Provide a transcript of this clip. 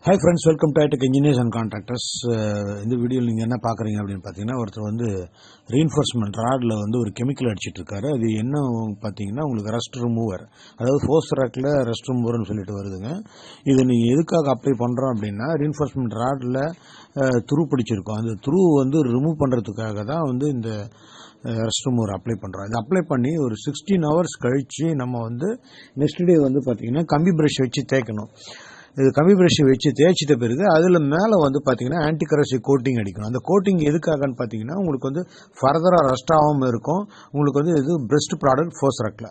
Hi friends, welcome to Tech Engineers and Contractors. இந்த வீடியோவில் நீங்கள் என்ன பார்க்குறீங்க அப்படின்னு பார்த்தீங்கன்னா, ஒருத்தர் வந்து ரீஇன்ஃபோர்ஸ்மெண்ட் ராடில் வந்து ஒரு கெமிக்கல் அடிச்சிட்டு இருக்காரு. அது என்ன பார்த்தீங்கன்னா, உங்களுக்கு ரஸ்ட் ரிமூவர், அதாவது ஃபோர்ஸ் ராக்கில் ரஸ்ட் ரிமூவர்னு சொல்லிட்டு வருதுங்க. இது நீங்கள் எதுக்காக அப்ளை பண்ணுறோம் அப்படின்னா, ரீஇன்ஃபோர்ஸ்மெண்ட் ராடில் துரு பிடிச்சிருக்கும். அந்த துரு வந்து ரிமூவ் பண்ணுறதுக்காக தான் வந்து இந்த ரஸ்ட் ரிமூவர் அப்ளை பண்ணுறோம். இது அப்ளை பண்ணி ஒரு 16 hours கழித்து நம்ம வந்து நெக்ஸ்ட் டே வந்து பார்த்தீங்கன்னா கம்பி ப்ரஷ் வச்சு தேய்க்கணும். இது கம்பி ப்ரஷ் வச்சு தேய்ச்சிட்ட பிறகு அதில் மேலே வந்து பார்த்தீங்கன்னா ஆன்டி கரோசிவ் கோட்டிங் அடிக்கணும். அந்த கோட்டிங் எதுக்காகன்னு பார்த்தீங்கன்னா, உங்களுக்கு வந்து ஃபர்தராக ரஸ்ட் ஆகாமல் இருக்கும். உங்களுக்கு வந்து இது பெஸ்ட் ப்ராடக்ட் ஃபோர்ஸ் ராக்கில்.